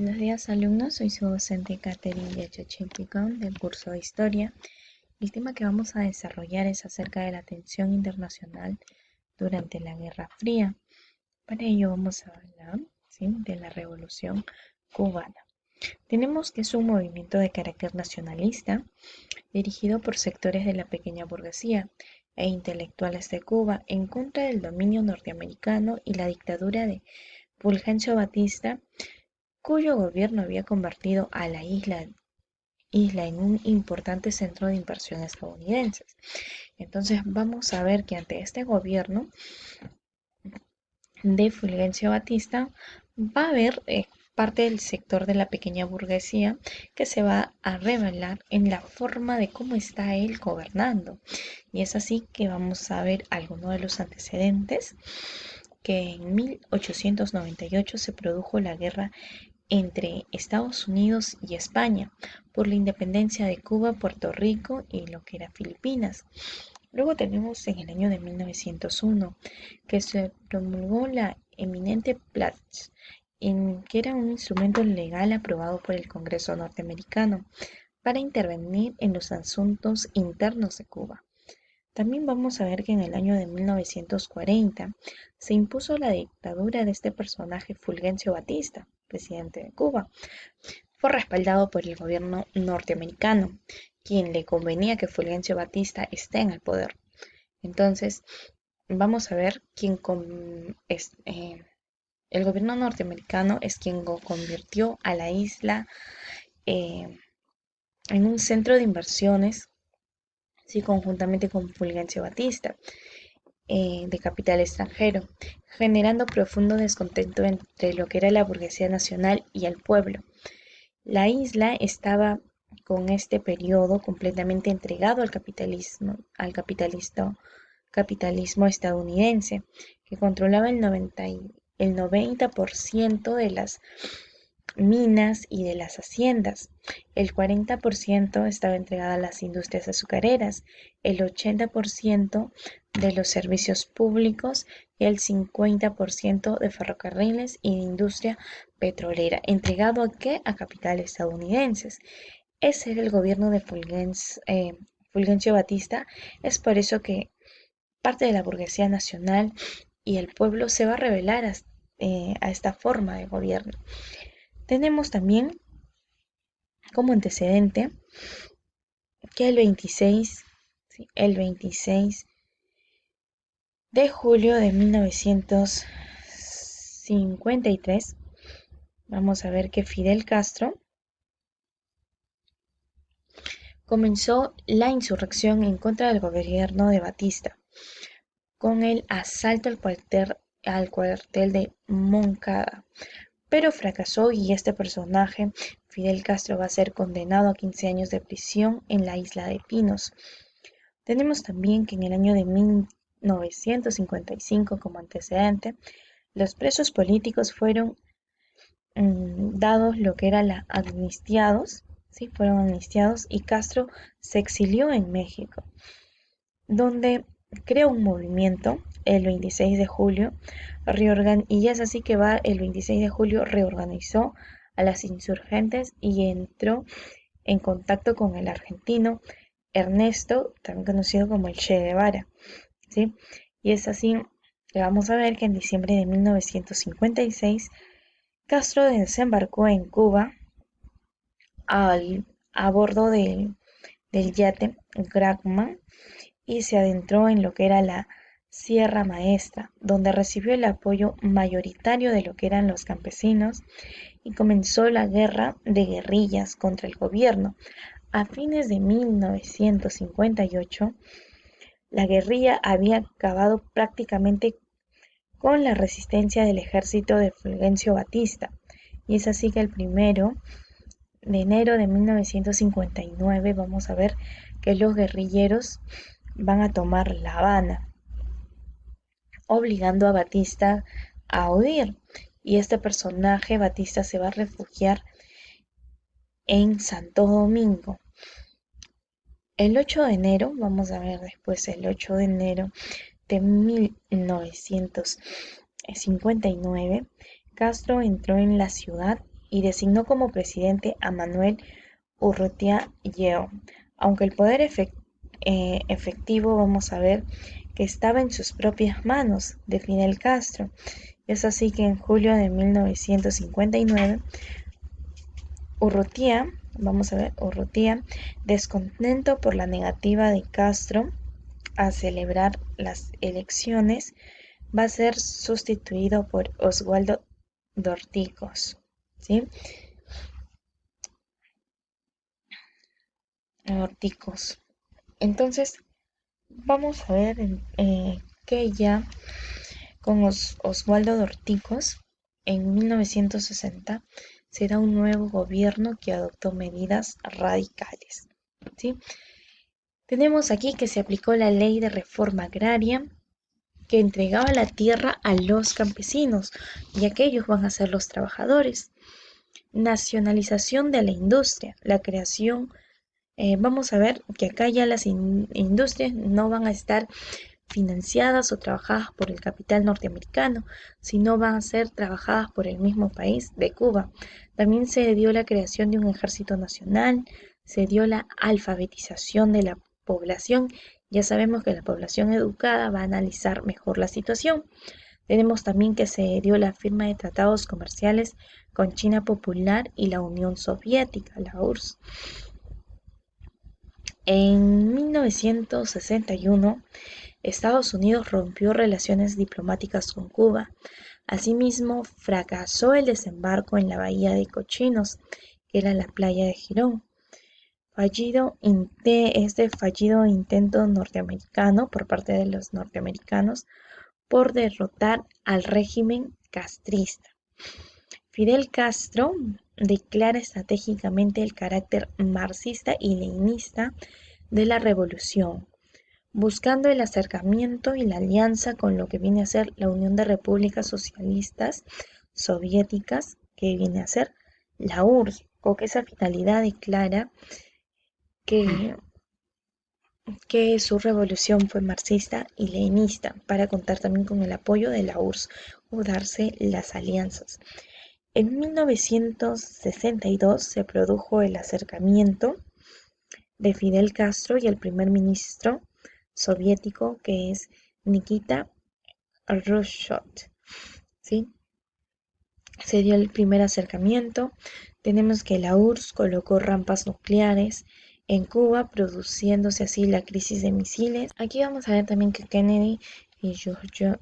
Buenos días, alumnos. Soy su docente Catherine Picón del curso de Historia. El tema que vamos a desarrollar es acerca de la tensión internacional durante la Guerra Fría. Para ello vamos a hablar, ¿sí?, de la Revolución Cubana. Tenemos que es un movimiento de carácter nacionalista dirigido por sectores de la pequeña burguesía e intelectuales de Cuba en contra del dominio norteamericano y la dictadura de Fulgencio Batista, cuyo gobierno había convertido a la isla en un importante centro de inversión estadounidenses. Entonces vamos a ver que ante este gobierno de Fulgencio Batista va a haber parte del sector de la pequeña burguesía que se va a revelar en la forma de cómo está él gobernando. Y es así que vamos a ver algunos de los antecedentes, que en 1898 se produjo la guerra entre Estados Unidos y España por la independencia de Cuba, Puerto Rico y lo que era Filipinas. Luego tenemos en el año de 1901 que se promulgó la eminente Pledge, que era un instrumento legal aprobado por el Congreso norteamericano para intervenir en los asuntos internos de Cuba. También vamos a ver que en el año de 1940 se impuso la dictadura de este personaje Fulgencio Batista, presidente de Cuba. Fue respaldado por el gobierno norteamericano, quien le convenía que Fulgencio Batista esté en el poder. Entonces, vamos a ver el gobierno norteamericano es quien convirtió a la isla en un centro de inversiones, sí, conjuntamente con Fulgencio Batista, de capital extranjero, generando profundo descontento entre lo que era la burguesía nacional y el pueblo. La isla estaba con este periodo completamente entregado al capitalismo estadounidense, que controlaba el 90% de las minas y de las haciendas. El 40% estaba entregada a las industrias azucareras, el 80% de los servicios públicos y el 50% de ferrocarriles y de industria petrolera. ¿Entregado a qué? A capitales estadounidenses. Ese era el gobierno de Fulgencio Batista. Es por eso que parte de la burguesía nacional y el pueblo se va a rebelar a esta forma de gobierno. Tenemos también como antecedente que el 26 de julio de 1953, vamos a ver que Fidel Castro comenzó la insurrección en contra del gobierno de Batista, con el asalto al cuartel de Moncada, pero fracasó y este personaje, Fidel Castro, va a ser condenado a 15 años de prisión en la isla de Pinos. Tenemos también que en el año de 1955, como antecedente, los presos políticos fueron dados lo que era la amnistiados, ¿sí? Fueron amnistiados y Castro se exilió en México, donde creó un movimiento el 26 de julio, y es así que el 26 de julio reorganizó a las insurgentes y entró en contacto con el argentino Ernesto, también conocido como el Che Guevara, ¿sí? Y es así que vamos a ver que en diciembre de 1956 Castro desembarcó en Cuba a bordo del yate Graham y se adentró en lo que era la Sierra Maestra, donde recibió el apoyo mayoritario de lo que eran los campesinos y comenzó la guerra de guerrillas contra el gobierno. A fines de 1958, la guerrilla había acabado prácticamente con la resistencia del ejército de Fulgencio Batista, y es así que el 1 de enero de 1959 vamos a ver que los guerrilleros van a tomar La Habana, obligando a Batista a huir, y este personaje, Batista, se va a refugiar en Santo Domingo. El 8 de enero, vamos a ver después, el 8 de enero de 1959, Castro entró en la ciudad y designó como presidente a Manuel Urrutia Lleó, aunque el poder efectivo vamos a ver que estaba en sus propias manos de Fidel Castro. Es así que en julio de 1959 Urrutia, Urrutia, descontento por la negativa de Castro a celebrar las elecciones, va a ser sustituido por Oswaldo Dorticos, ¿sí? Dorticos. Entonces, vamos a ver que ya con Oswaldo Dorticos, en 1960, se da un nuevo gobierno que adoptó medidas radicales, ¿sí? Tenemos aquí que se aplicó la ley de reforma agraria que entregaba la tierra a los campesinos, ya que ellos van a ser los trabajadores. Nacionalización de la industria, la creación, vamos a ver que acá ya las industrias no van a estar financiadas o trabajadas por el capital norteamericano, sino van a ser trabajadas por el mismo país de Cuba. También se dio la creación de un ejército nacional, se dio la alfabetización de la población. Ya sabemos que la población educada va a analizar mejor la situación. Tenemos también que se dio la firma de tratados comerciales con China Popular y la Unión Soviética, la URSS. En 1961, Estados Unidos rompió relaciones diplomáticas con Cuba. Asimismo, fracasó el desembarco en la bahía de Cochinos, que era la playa de Girón. Este fallido intento norteamericano por parte de los norteamericanos por derrotar al régimen castrista. Fidel Castro declara estratégicamente el carácter marxista y leninista de la revolución, buscando el acercamiento y la alianza con lo que viene a ser la Unión de Repúblicas Socialistas Soviéticas, que viene a ser la URSS. Con esa finalidad declara que, que su revolución fue marxista y leninista, para contar también con el apoyo de la URSS o darse las alianzas. En 1962 se produjo el acercamiento de Fidel Castro y el primer ministro soviético, que es Nikita Khrushchev, ¿sí? Se dio el primer acercamiento. Tenemos que la URSS colocó rampas nucleares en Cuba, produciéndose así la crisis de misiles. Aquí vamos a ver también que Kennedy y George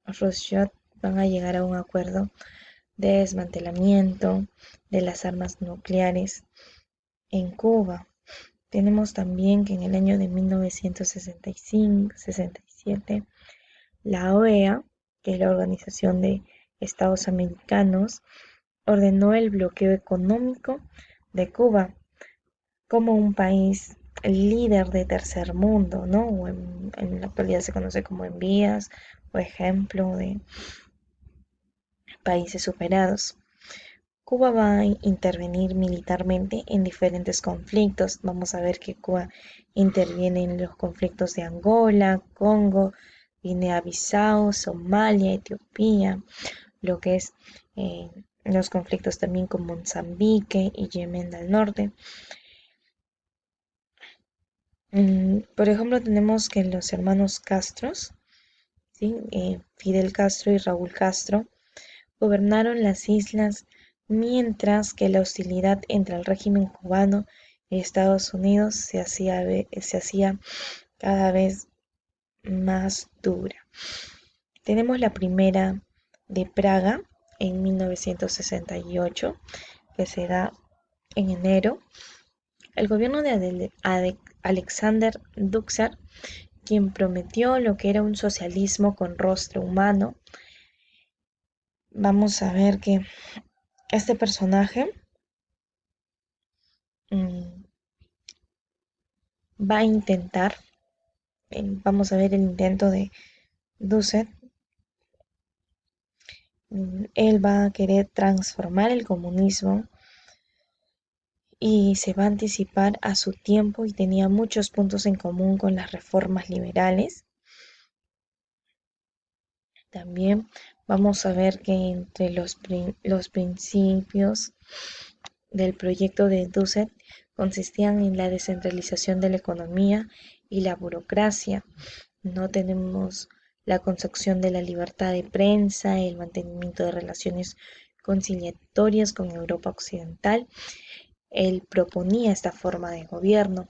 Khrushchev van a llegar a un acuerdo de desmantelamiento de las armas nucleares en Cuba. Tenemos también que en el año de 1965-67, la OEA, que es la Organización de Estados Americanos, ordenó el bloqueo económico de Cuba como un país líder de tercer mundo, ¿no? O en la actualidad se conoce como en vías o ejemplo de países superados. Cuba va a intervenir militarmente en diferentes conflictos. Vamos a ver que Cuba interviene en los conflictos de Angola, Congo, Guinea-Bissau, Somalia, Etiopía, lo que es los conflictos también con Mozambique y Yemen del Norte. Por ejemplo, tenemos que los hermanos Castros, ¿sí? Fidel Castro y Raúl Castro, gobernaron las islas mientras que la hostilidad entre el régimen cubano y Estados Unidos se hacía cada vez más dura. Tenemos la primera de Praga en 1968, que se da en enero. El gobierno de Alexander Dukes, quien prometió lo que era un socialismo con rostro humano. Vamos a ver que este personaje va a intentar, vamos a ver el intento de Dukes. Él va a querer transformar el comunismo y se va a anticipar a su tiempo y tenía muchos puntos en común con las reformas liberales. También Vamos a ver que entre los principios del proyecto de Dussel consistían en la descentralización de la economía y la burocracia. No tenemos la concepción de la libertad de prensa, el mantenimiento de relaciones conciliatorias con Europa Occidental. Él proponía esta forma de gobierno.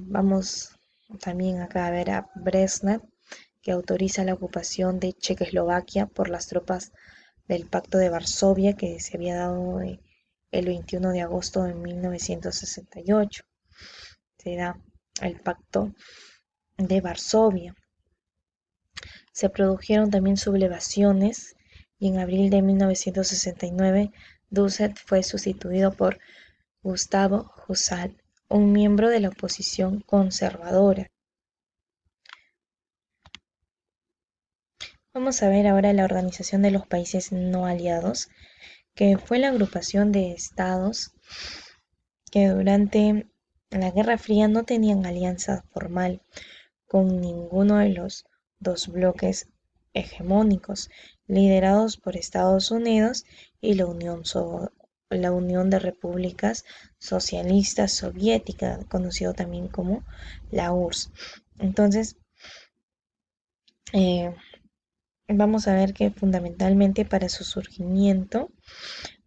Vamos también acá a ver a Brezhnev, que autoriza la ocupación de Checoslovaquia por las tropas del Pacto de Varsovia que se había dado el 21 de agosto de 1968. Se da el Pacto de Varsovia. Se produjeron también sublevaciones y en abril de 1969 Dussel fue sustituido por Gustavo Husal, un miembro de la oposición conservadora. Vamos a ver ahora la Organización de los Países No Aliados, que fue la agrupación de estados que durante la Guerra Fría no tenían alianza formal con ninguno de los dos bloques hegemónicos, liderados por Estados Unidos y la Unión de Repúblicas Socialistas Soviéticas, conocido también como la URSS. Entonces, eh, vamos a ver que fundamentalmente para su surgimiento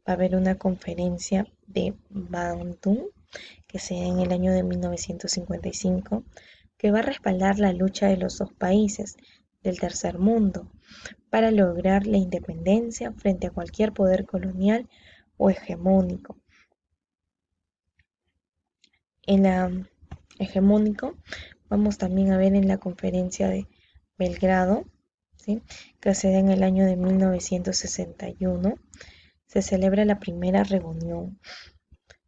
va a haber una conferencia de Bandung que se da en el año de 1955, que va a respaldar la lucha de los dos países del tercer mundo para lograr la independencia frente a cualquier poder colonial o hegemónico. En la hegemónico vamos también a ver en la conferencia de Belgrado, ¿sí?, que se da en el año de 1961, se celebra la primera reunión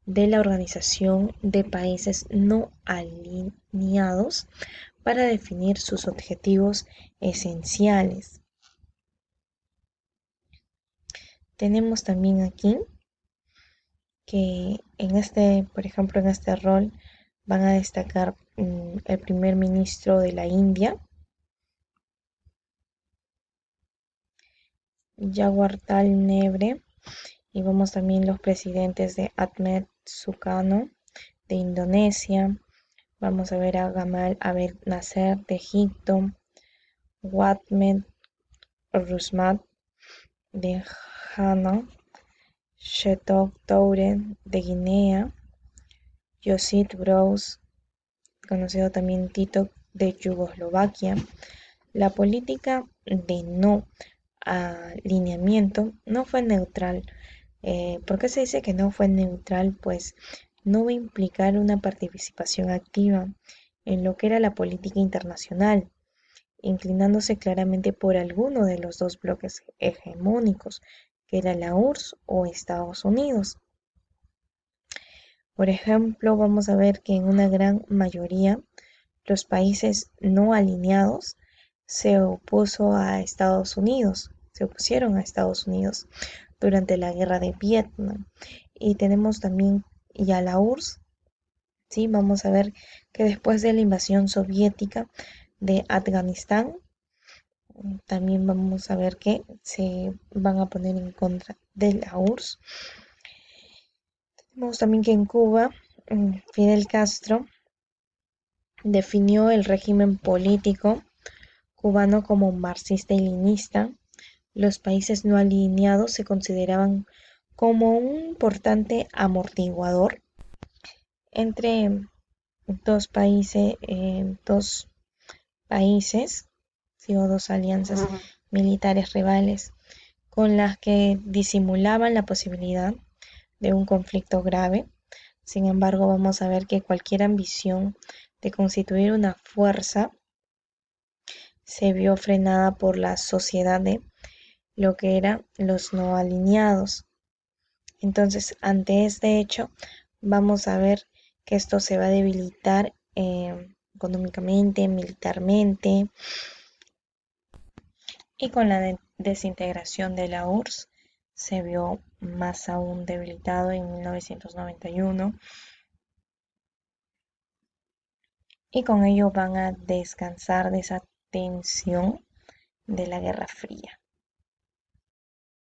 de la Organización de Países No Alineados para definir sus objetivos esenciales. Tenemos también aquí que por ejemplo, en este rol van a destacar el primer ministro de la India, Jawaharlal Nehru, y vemos también los presidentes de Ahmed Sukarno de Indonesia. Vamos a ver a Gamal Abdel Nasser de Egipto, Mohamed Rusmat de Ghana, Shetob Toure de Guinea, Josip Broz, conocido también Tito de Yugoslavia. La política de no alineamiento no fue neutral. ¿Por qué se dice que no fue neutral? Pues no va a implicar una participación activa en lo que era la política internacional, inclinándose claramente por alguno de los dos bloques hegemónicos, que era la URSS o Estados Unidos. Por ejemplo, vamos a ver que en una gran mayoría los países no alineados se opusieron a Estados Unidos durante la guerra de Vietnam. Y tenemos también ya la URSS, ¿sí? Vamos a ver que después de la invasión soviética de Afganistán, también vamos a ver que se van a poner en contra de la URSS. Tenemos también que en Cuba, Fidel Castro definió el régimen político cubano como marxista-leninista. Los países no alineados se consideraban como un importante amortiguador entre dos países, ¿sí?, o dos alianzas militares rivales con las que disimulaban la posibilidad de un conflicto grave. Sin embargo, vamos a ver que cualquier ambición de constituir una fuerza se vio frenada por la sociedad de lo que eran los no alineados. Entonces, ante este hecho, vamos a ver que esto se va a debilitar económicamente, militarmente, y con la desintegración de la URSS se vio más aún debilitado en 1991, y con ello van a descansar de esa tensión de la Guerra Fría.